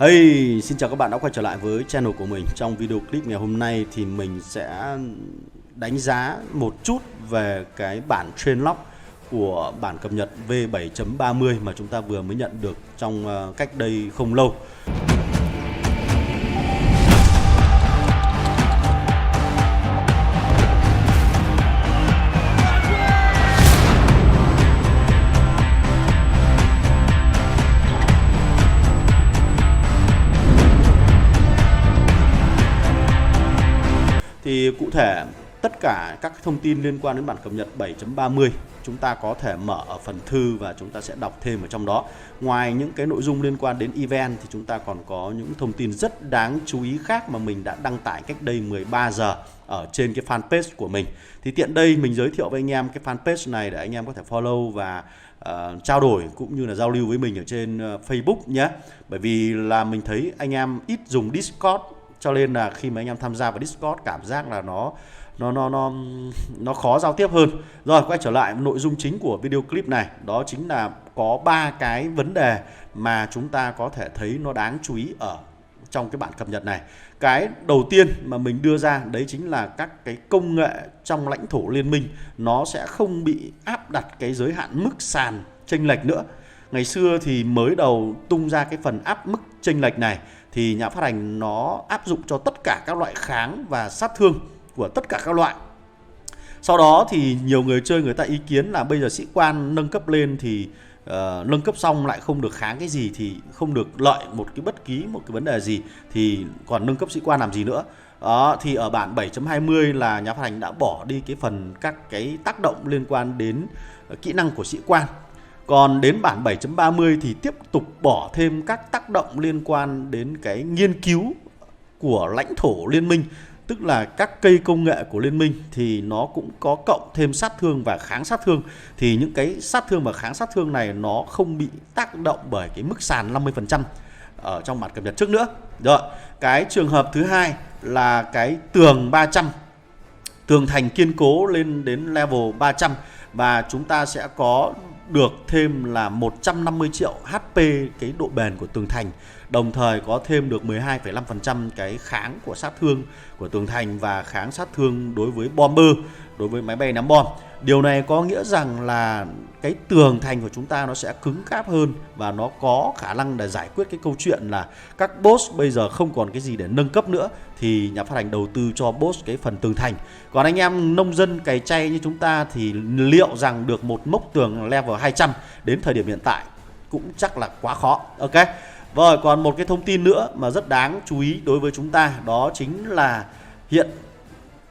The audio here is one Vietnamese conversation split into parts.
Hey, xin chào các bạn đã quay trở lại với channel của mình. Trong video clip ngày hôm nay thì mình sẽ đánh giá một chút về cái bản Trainlock của bản cập nhật V7.30 mà chúng ta vừa mới nhận được trong cách đây không lâu. Thì cụ thể tất cả các thông tin liên quan đến bản cập nhật 7.30 chúng ta có thể mở ở phần thư và chúng ta sẽ đọc thêm ở trong đó. Ngoài những cái nội dung liên quan đến event thì chúng ta còn có những thông tin rất đáng chú ý khác mà mình đã đăng tải cách đây 13 giờ ở trên cái fanpage của mình. Thì tiện đây mình giới thiệu với anh em cái fanpage này để anh em có thể follow và trao đổi cũng như là giao lưu với mình ở trên Facebook nhé. Bởi vì là mình thấy anh em ít dùng Discord, cho nên là khi mà anh em tham gia vào Discord cảm giác là nó khó giao tiếp hơn. Rồi, quay trở lại nội dung chính của video clip này, đó chính là có 3 cái vấn đề mà chúng ta có thể thấy nó đáng chú ý ở trong cái bản cập nhật này. Cái đầu tiên mà mình đưa ra đấy chính là các cái công nghệ trong lãnh thổ liên minh nó sẽ không bị áp đặt cái giới hạn mức sàn chênh lệch nữa. Ngày xưa thì mới đầu tung ra cái phần áp mức chênh lệch này thì nhà phát hành nó áp dụng cho tất cả các loại kháng và sát thương của tất cả các loại. Sau đó thì nhiều người chơi người ta ý kiến là bây giờ sĩ quan nâng cấp lên thì nâng cấp xong lại không được kháng cái gì thì không được lợi bất kỳ một cái vấn đề gì thì còn nâng cấp sĩ quan làm gì nữa. Đó, thì ở bản 7.20 là nhà phát hành đã bỏ đi cái phần các cái tác động liên quan đến kỹ năng của sĩ quan. Còn đến bản 7.30 thì tiếp tục bỏ thêm các tác động liên quan đến cái nghiên cứu của lãnh thổ liên minh, tức là các cây công nghệ của liên minh thì nó cũng có cộng thêm sát thương và kháng sát thương. Thì những cái sát thương và kháng sát thương này nó không bị tác động bởi cái mức sàn 50% ở trong bản cập nhật trước nữa. Rồi, cái trường hợp thứ hai là cái tường 300, tường thành kiên cố lên đến level 300 và chúng ta sẽ có được thêm là 150 triệu HP cái độ bền của tường thành, đồng thời có thêm được 12,5% cái kháng của sát thương của tường thành và kháng sát thương đối với bomber, đối với máy bay ném bom. Điều này có nghĩa rằng là cái tường thành của chúng ta nó sẽ cứng cáp hơn và nó có khả năng để giải quyết cái câu chuyện là các boss bây giờ không còn cái gì để nâng cấp nữa thì nhà phát hành đầu tư cho boss cái phần tường thành. Còn anh em nông dân cày chay như chúng ta thì liệu rằng được một mốc tường level 200 đến thời điểm hiện tại cũng chắc là quá khó. Ok. Rồi, còn một cái thông tin nữa mà rất đáng chú ý đối với chúng ta, đó chính là hiện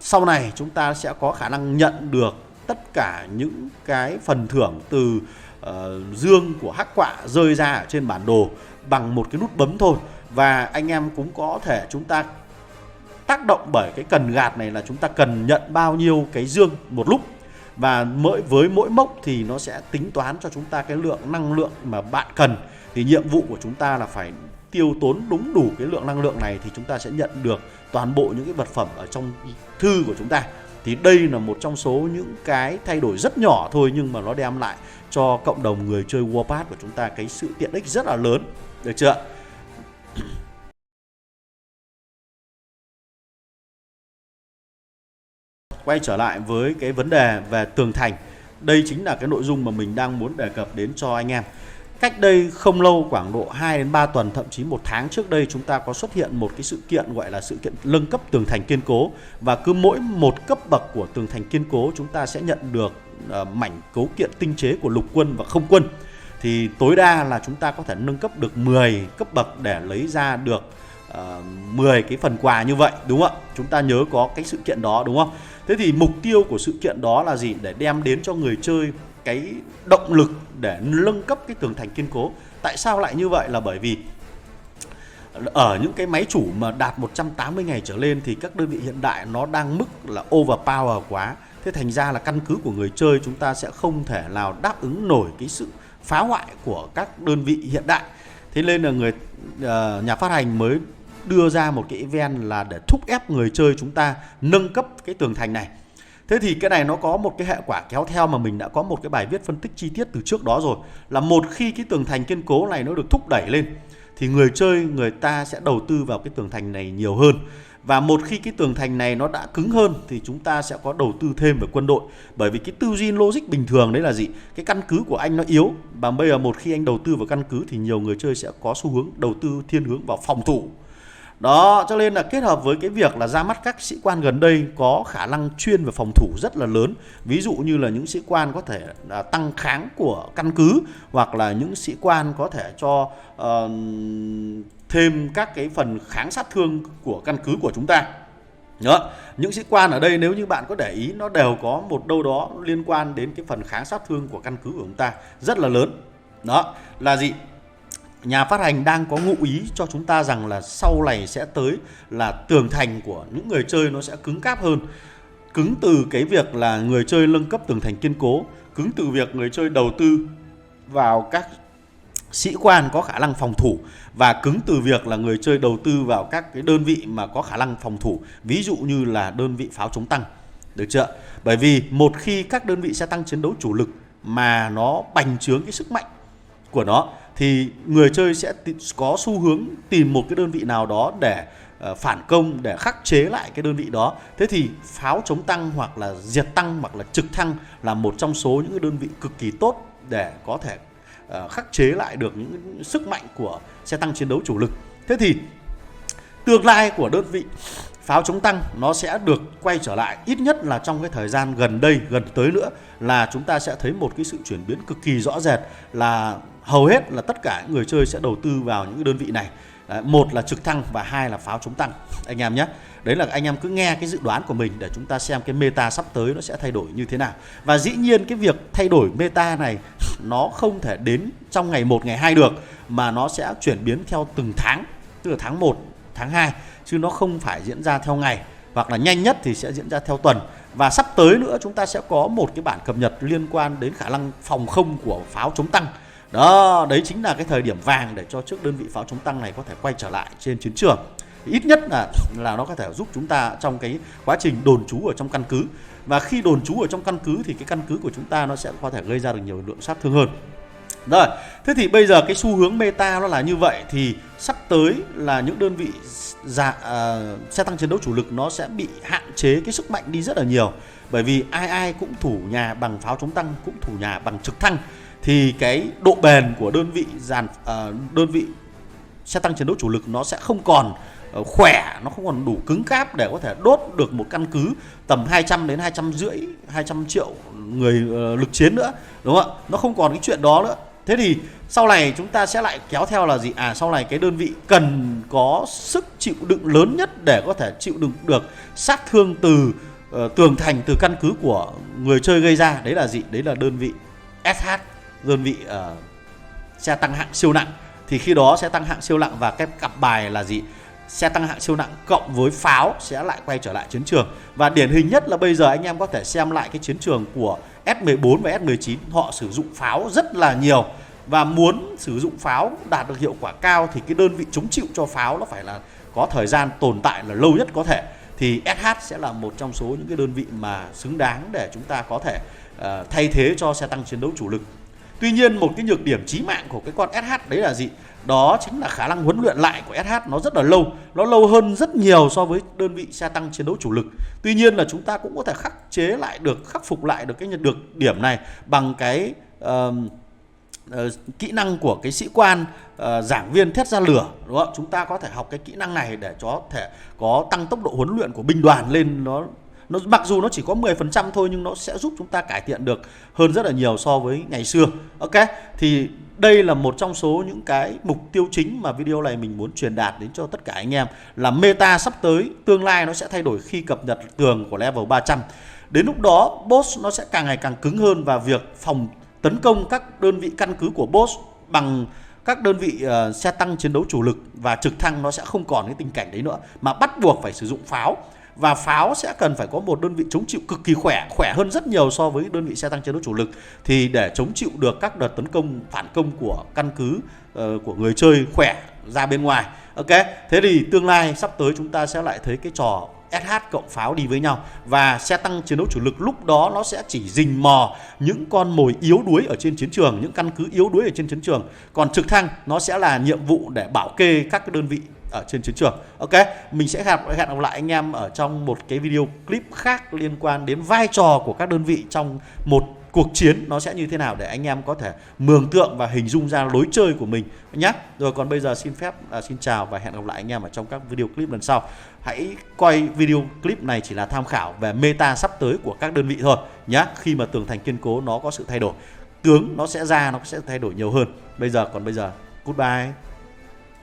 sau này chúng ta sẽ có khả năng nhận được tất cả những cái phần thưởng từ dương của hắc quạ rơi ra ở trên bản đồ bằng một cái nút bấm thôi. Và anh em cũng có thể chúng ta tác động bởi cái cần gạt này là chúng ta cần nhận bao nhiêu cái dương một lúc. Và với mỗi mốc thì nó sẽ tính toán cho chúng ta cái lượng năng lượng mà bạn cần. Thì nhiệm vụ của chúng ta là phải tiêu tốn đúng đủ cái lượng năng lượng này thì chúng ta sẽ nhận được toàn bộ những cái vật phẩm ở trong thư của chúng ta. Thì đây là một trong số những cái thay đổi rất nhỏ thôi nhưng mà nó đem lại cho cộng đồng người chơi Warpath của chúng ta cái sự tiện ích rất là lớn. Được chưa? Quay trở lại với cái vấn đề về tường thành. Đây chính là cái nội dung mà mình đang muốn đề cập đến cho anh em. Cách đây không lâu, khoảng độ 2 đến 3 tuần, thậm chí 1 tháng trước đây, chúng ta có xuất hiện một cái sự kiện gọi là sự kiện nâng cấp tường thành kiên cố. Và cứ mỗi một cấp bậc của tường thành kiên cố chúng ta sẽ nhận được mảnh cấu kiện tinh chế của lục quân và không quân. Thì tối đa là chúng ta có thể nâng cấp được 10 cấp bậc để lấy ra được 10 cái phần quà như vậy, đúng không ạ? Chúng ta nhớ có cái sự kiện đó, đúng không? Thế thì mục tiêu của sự kiện đó là gì? Để đem đến cho người chơi cái động lực để nâng cấp cái tường thành kiên cố. Tại sao lại như vậy? Là bởi vì ở những cái máy chủ mà đạt 180 ngày trở lên thì các đơn vị hiện đại nó đang mức là overpower quá. Thế thành ra là căn cứ của người chơi chúng ta sẽ không thể nào đáp ứng nổi cái sự phá hoại của các đơn vị hiện đại. Thế nên là nhà phát hành mới đưa ra một cái event là để thúc ép người chơi chúng ta nâng cấp cái tường thành này. Thế thì cái này nó có một cái hệ quả kéo theo mà mình đã có một cái bài viết phân tích chi tiết từ trước đó rồi. Là một khi cái tường thành kiên cố này nó được thúc đẩy lên thì người chơi người ta sẽ đầu tư vào cái tường thành này nhiều hơn. Và một khi cái tường thành này nó đã cứng hơn thì chúng ta sẽ có đầu tư thêm về quân đội. Bởi vì cái tư duy logic bình thường đấy là gì? Cái căn cứ của anh nó yếu, và bây giờ một khi anh đầu tư vào căn cứ thì nhiều người chơi sẽ có xu hướng đầu tư thiên hướng vào phòng thủ. Đó, cho nên là kết hợp với cái việc là ra mắt các sĩ quan gần đây có khả năng chuyên về phòng thủ rất là lớn. Ví dụ như là những sĩ quan có thể tăng kháng của căn cứ, hoặc là những sĩ quan có thể cho thêm các cái phần kháng sát thương của căn cứ của chúng ta. Đó, những sĩ quan ở đây nếu như bạn có để ý nó đều có một đâu đó liên quan đến cái phần kháng sát thương của căn cứ của chúng ta rất là lớn. Đó là gì? Nhà phát hành đang có ngụ ý cho chúng ta rằng là sau này sẽ tới là tường thành của những người chơi nó sẽ cứng cáp hơn. Cứng từ cái việc là người chơi nâng cấp tường thành kiên cố, cứng từ việc người chơi đầu tư vào các sĩ quan có khả năng phòng thủ, và cứng từ việc là người chơi đầu tư vào các cái đơn vị mà có khả năng phòng thủ, ví dụ như là đơn vị pháo chống tăng. Được chưa? Bởi vì một khi các đơn vị xe tăng chiến đấu chủ lực mà nó bành trướng cái sức mạnh của nó thì người chơi sẽ có xu hướng tìm một cái đơn vị nào đó để phản công, để khắc chế lại cái đơn vị đó. Thế thì pháo chống tăng hoặc là diệt tăng hoặc là trực thăng là một trong số những cái đơn vị cực kỳ tốt để có thể khắc chế lại được những sức mạnh của xe tăng chiến đấu chủ lực. Thế thì tương lai của đơn vị pháo chống tăng nó sẽ được quay trở lại, ít nhất là trong cái thời gian gần đây, gần tới nữa là chúng ta sẽ thấy một cái sự chuyển biến cực kỳ rõ rệt, là hầu hết là tất cả những người chơi sẽ đầu tư vào những cái đơn vị này. Đấy, một là trực thăng và hai là pháo chống tăng anh em nhé. Đấy là anh em cứ nghe cái dự đoán của mình để chúng ta xem cái meta sắp tới nó sẽ thay đổi như thế nào. Và dĩ nhiên cái việc thay đổi meta này nó không thể đến trong ngày 1, ngày 2 được, mà nó sẽ chuyển biến theo từng tháng, tức là tháng 1, tháng 2, chứ nó không phải diễn ra theo ngày, hoặc là nhanh nhất thì sẽ diễn ra theo tuần. Và sắp tới nữa chúng ta sẽ có một cái bản cập nhật liên quan đến khả năng phòng không của pháo chống tăng. Đó, đấy chính là cái thời điểm vàng để cho trước đơn vị pháo chống tăng này có thể quay trở lại trên chiến trường. Ít nhất là nó có thể giúp chúng ta trong cái quá trình đồn trú ở trong căn cứ. Và khi đồn trú ở trong căn cứ thì cái căn cứ của chúng ta nó sẽ có thể gây ra được nhiều lượng sát thương hơn. Rồi, thế thì bây giờ cái xu hướng meta nó là như vậy, thì sắp tới là những đơn vị xe tăng chiến đấu chủ lực nó sẽ bị hạn chế cái sức mạnh đi rất là nhiều. Bởi vì ai cũng thủ nhà bằng pháo chống tăng, cũng thủ nhà bằng trực thăng, thì cái độ bền của đơn vị xe tăng chiến đấu chủ lực nó sẽ không còn khỏe, nó không còn đủ cứng cáp để có thể đốt được một căn cứ tầm 200 đến 200 triệu người lực chiến nữa, đúng không ạ? Nó không còn cái chuyện đó nữa. Thế thì sau này chúng ta sẽ lại kéo theo là gì? Sau này cái đơn vị cần có sức chịu đựng lớn nhất để có thể chịu đựng được sát thương từ tường thành, từ căn cứ của người chơi gây ra. Đấy là gì? Đấy là đơn vị SH, đơn vị xe tăng hạng siêu nặng. Thì khi đó xe tăng hạng siêu nặng và cái cặp bài là gì? Xe tăng hạng siêu nặng cộng với pháo sẽ lại quay trở lại chiến trường. Và điển hình nhất là bây giờ anh em có thể xem lại cái chiến trường của S14 và S19. Họ sử dụng pháo rất là nhiều, và muốn sử dụng pháo đạt được hiệu quả cao thì cái đơn vị chống chịu cho pháo nó phải là có thời gian tồn tại là lâu nhất có thể. Thì SH sẽ là một trong số những cái đơn vị mà xứng đáng để chúng ta có thể thay thế cho xe tăng chiến đấu chủ lực. Tuy nhiên một cái nhược điểm chí mạng của cái con SH đấy là gì? Đó chính là khả năng huấn luyện lại của SH nó rất là lâu. Nó lâu hơn rất nhiều so với đơn vị xe tăng chiến đấu chủ lực. Tuy nhiên là chúng ta cũng có thể khắc phục lại được cái nhược điểm này bằng cái kỹ năng của cái sĩ quan giảng viên thét ra lửa, đúng không? Chúng ta có thể học cái kỹ năng này để có thể có tăng tốc độ huấn luyện của binh đoàn lên. Nó mặc dù nó chỉ có 10% thôi, nhưng nó sẽ giúp chúng ta cải thiện được hơn rất là nhiều so với ngày xưa. Ok, thì đây là một trong số những cái mục tiêu chính mà video này mình muốn truyền đạt đến cho tất cả anh em, là meta sắp tới, tương lai nó sẽ thay đổi khi cập nhật tường của level 300. Đến lúc đó boss nó sẽ càng ngày càng cứng hơn, và việc phòng tấn công các đơn vị căn cứ của boss bằng các đơn vị xe tăng chiến đấu chủ lực và trực thăng nó sẽ không còn cái tình cảnh đấy nữa, mà bắt buộc phải sử dụng pháo. Và pháo sẽ cần phải có một đơn vị chống chịu cực kỳ khỏe hơn rất nhiều so với đơn vị xe tăng chiến đấu chủ lực, thì để chống chịu được các đợt tấn công phản công của căn cứ của người chơi khỏe ra bên ngoài. Ok, thế thì tương lai sắp tới chúng ta sẽ lại thấy cái trò SH cộng pháo đi với nhau, và xe tăng chiến đấu chủ lực lúc đó nó sẽ chỉ rình mò những con mồi yếu đuối ở trên chiến trường, những căn cứ yếu đuối ở trên chiến trường. Còn trực thăng nó sẽ là nhiệm vụ để bảo kê các cái đơn vị ở trên chiến trường. Ok, mình sẽ hẹn gặp lại anh em ở trong một cái video clip khác liên quan đến vai trò của các đơn vị trong một cuộc chiến nó sẽ như thế nào, để anh em có thể mường tượng và hình dung ra lối chơi của mình nhé. Rồi còn bây giờ xin chào và hẹn gặp lại anh em ở trong các video clip lần sau. Hãy coi video clip này chỉ là tham khảo về meta sắp tới của các đơn vị thôi nhé. Khi mà tường thành kiên cố nó có sự thay đổi, tướng nó sẽ thay đổi nhiều hơn. Bây giờ goodbye.